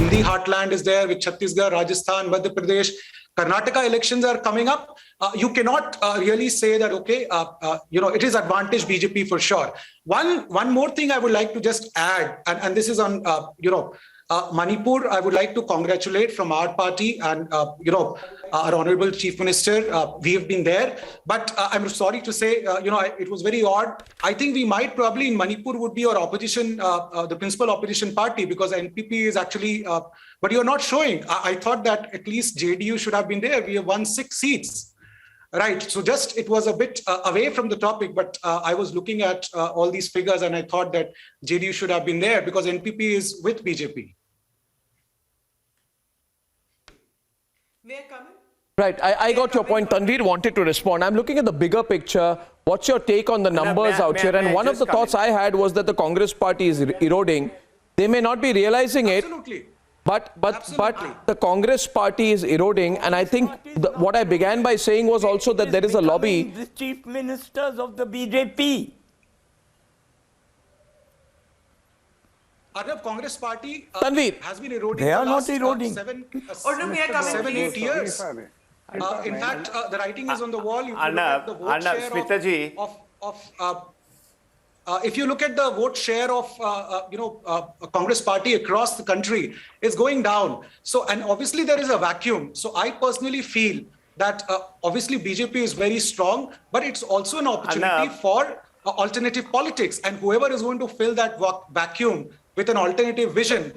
Sindhi heartland is there with Chhattisgarh, Rajasthan, Madhya Pradesh. Karnataka elections are coming up. You cannot really say that, okay, it is advantage BJP for sure. One more thing I would like to just add, and this is on, Manipur, I would like to congratulate from our party and, our Honorable Chief Minister. We have been there, but I'm sorry to say, it was very odd. I think we might probably in Manipur would be our opposition, the principal opposition party, because NPP is actually, but you're not showing. I thought that at least JDU should have been there. We have won 6 seats. Right. So just it was a bit away from the topic, but I was looking at all these figures and I thought that JDU should have been there because NPP is with BJP. May I come in? Right. I got your point. Tanveer wanted to respond. I'm looking at the bigger picture. What's your take on the numbers out here? And one of the thoughts I had was that the Congress party is eroding. They may not be realizing it. Absolutely. But the Congress party is eroding, and I think what I began by saying was also that there is a lobby. The chief ministers of the BJP. Arnab, Congress party Tanveer, has been eroding. They are for not last, eroding. 7, may I come in, 8 please? years. In fact, the writing is on the wall. If you look at the vote share of Congress party across the country, it's going down. So, and obviously there is a vacuum. So I personally feel that obviously BJP is very strong, but it's also an opportunity for alternative politics. And whoever is going to fill that vacuum with an alternative vision,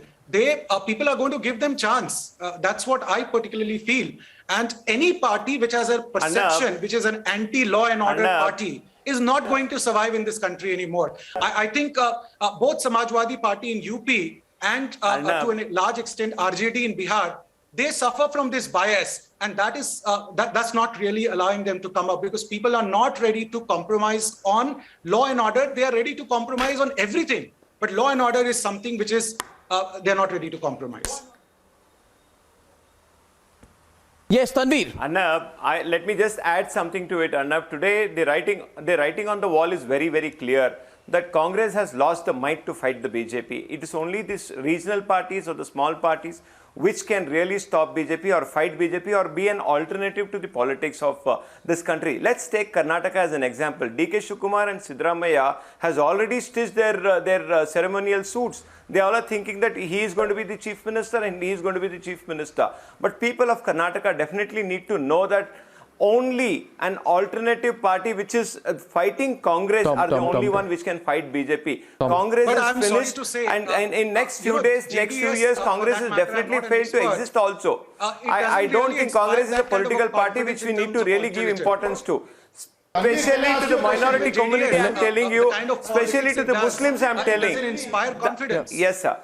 people are going to give them chance. That's what I particularly feel. And any party which has a perception, which is an anti-law and order party, is not going to survive in this country anymore. I think both Samajwadi Party in UP and to a large extent RJD in Bihar, they suffer from this bias, and that's not really allowing them to come up, because people are not ready to compromise on law and order. They are ready to compromise on everything, but law and order is something which is they're not ready to compromise. Yes, Tanveer. Arnab, let me just add something to it. Arnab, today the writing on the wall is very, very clear that Congress has lost the might to fight the BJP. It is only these regional parties or the small parties which can really stop BJP or fight BJP or be an alternative to the politics of this country. Let's take Karnataka as an example. DK Shivakumar and Siddaramaiah has already stitched their ceremonial suits. They all are thinking that he is going to be the chief minister and he is going to be the chief minister. But people of Karnataka definitely need to know that only an alternative party which is fighting Congress are the only one which can fight BJP. Congress is finished, to say, and in next few days, next few years, Congress has definitely failed to exist also. I don't think Congress is a political party which we need to really give importance to. Especially to the minority community, I am telling you, especially to the Muslims, I am telling. It doesn't inspire confidence. Yes, sir.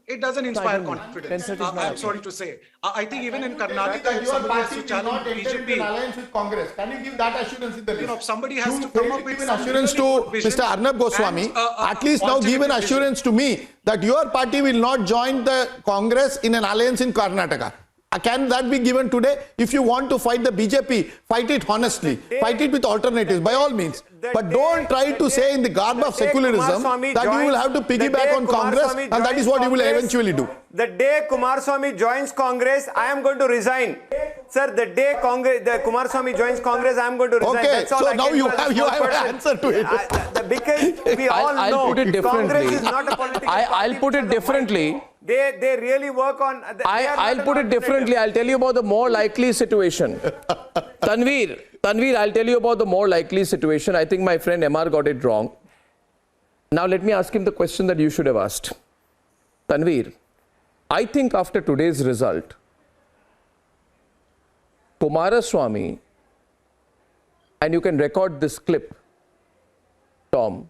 It doesn't inspire confidence. I'm sorry to say. I think even in Karnataka, if somebody has to challenge BJP, alliance with Congress, can you give that assurance in the list? Somebody has to come up with an assurance to Mr. Arnab Goswami. At least now give an assurance to me that your party will not join the Congress in an alliance in Karnataka. Can that be given today? If you want to fight the BJP, fight it honestly. Fight it with alternatives, by all means. But don't try to say in the garb of secularism that you will have to piggyback on Congress, and that is what you will eventually do. The day Kumaraswamy joins Congress, I am going to resign. Sir, the day Kumaraswamy joins Congress, I am going to resign. Okay, that's all so I now you have an answer to it. Because we all know Congress is not a political party. I'll put it differently. They really work on... I'll put it differently. I'll tell you about the more likely situation. Tanveer, I'll tell you about the more likely situation. I think my friend MR got it wrong. Now let me ask him the question that you should have asked. Tanveer, I think after today's result, Kumaraswamy, and you can record this clip, Tom,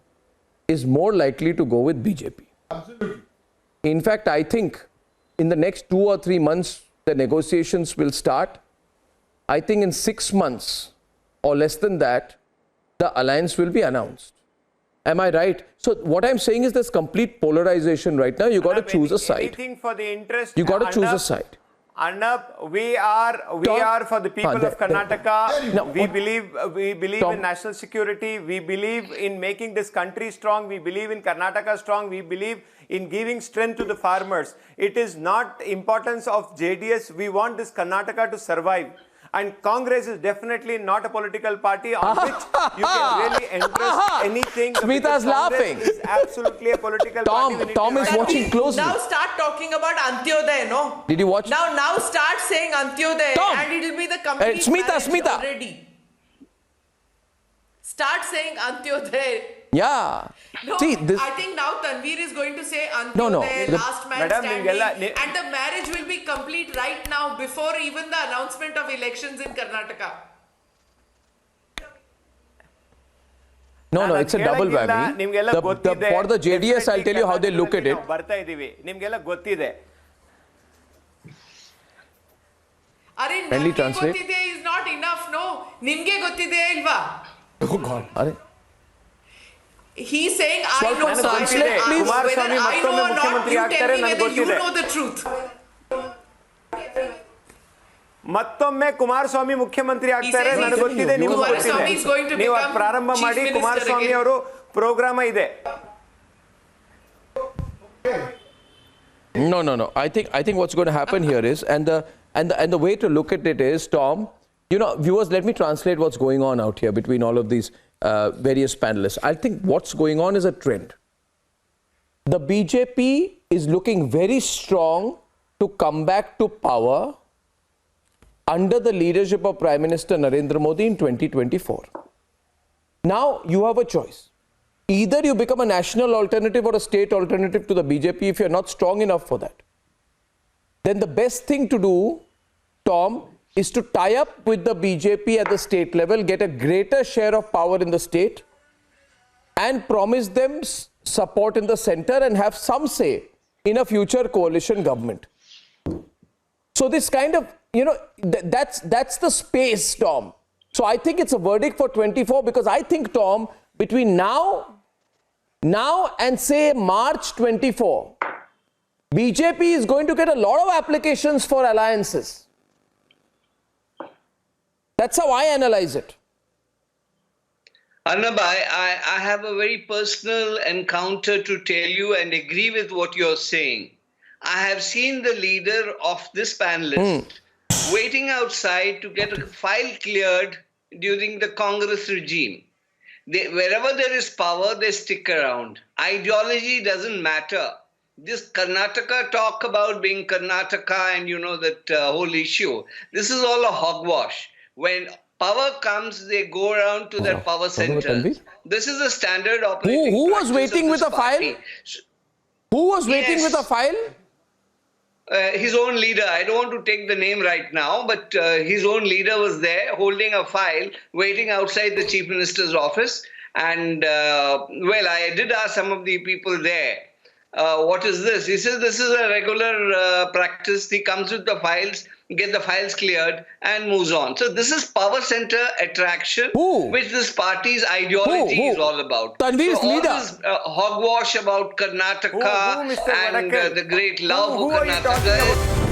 is more likely to go with BJP. Absolutely. In fact, I think in the next 2 or 3 months, the negotiations will start. I think in 6 months or less than that, the alliance will be announced. Am I right? So what I'm saying is there's complete polarization right now. You got to choose a side. Anything for the interest. You got to choose a side. Arnab, we are for the people of Karnataka. No, we believe Tom. in national security. We believe in making this country strong. We believe in Karnataka strong. We believe in giving strength to the farmers. It is not importance of JDS. We want this Karnataka to survive. And Congress is definitely not a political party on which you can really entrust anything. Smita's because Congress laughing. is absolutely a political party. We need Tom to is fight. watching closely. Now start talking about Antyodaya, no? Did you watch? Now start saying Antyodaya Tom. and it will be the complete Smita. marriage already. Start saying Antyodaya. Yeah. No, See, this. I think now Tanveer is going to say Antyodaya, No. last man Madam, standing, Ningela, and the marriage will be complete right now before even the announcement of elections in Karnataka. No, it's a double whammy. For the JDS, I'll tell you how they look at it. ನಿಮ್ಗೆಲ್ಲ ಗೊತ್ತಿದೆ. Are Kindly namge translate. gottide is not enough, no? Nimge gottide ilva? Oh God. Are He's saying I Swalpa know, so I translate, will ask please. whether Kumaraswamy I know or not. ಮುಖ್ಯಮಂತ್ರಿ You ಆಗ್ತಾರೆ, tell me ನನಗೆ whether you ಗೊತ್ತಿದೆ. know the truth. ಮತ್ತೊಮ್ಮೆ ಕುಮಾರಸ್ವಾಮಿ ಮುಖ್ಯಮಂತ್ರಿ ಆಗ್ತಾರೆ says ನನಗೆ he's- ಗೊತ್ತಿದೆ ನಿಮಗೆ Kumaraswamy is going to ಗೊತ್ತಿದೆ ನೀವು become ಪ್ರಾರಂಭ chief ಮಾಡಿ minister ಕುಮಾರಸ್ವಾಮಿ again. ಅವರು ಪ್ರೋಗ್ರಾಮ ಇದೆ. No. I think what's going to happen here is, and the way to look at it is, Tom, viewers, let me translate what's going on out here between all of these various panelists. I think what's going on is a trend. The BJP is looking very strong to come back to power under the leadership of Prime Minister Narendra Modi in 2024. Now you have a choice. Either you become a national alternative or a state alternative to the BJP if you're not strong enough for that. Then the best thing to do, Tom, is to tie up with the BJP at the state level, get a greater share of power in the state, and promise them support in the center and have some say in a future coalition government. So this kind of, that's the space, Tom. So I think it's a verdict for 24 because I think, Tom, between now and say March 24, BJP is going to get a lot of applications for alliances. That's how I analyze it. Arnab, I have a very personal encounter to tell you and agree with what you're saying. I have seen the leader of this panelist waiting outside to get a file cleared during the Congress regime. Wherever there is power, they stick around. Ideology doesn't matter. This Karnataka talk about being Karnataka and that whole issue, this is all a hogwash. When power comes, they go around to their power centers. This is a standard operating Who was practice waiting of with this a file? party. Who was waiting Yes. with a file? His own leader, I don't want to take the name right now, but his own leader was there holding a file, waiting outside the Chief Minister's office. And, I did ask some of the people there, what is this? He says this is a regular practice. He comes with the files, get the files cleared, and moves on. So this is power center attraction, which this party's ideology is all about. Tanveer's so all leader. this hogwash about Karnataka Mr. and Vadakkal? the great love Who for are you talking Karnataka. about?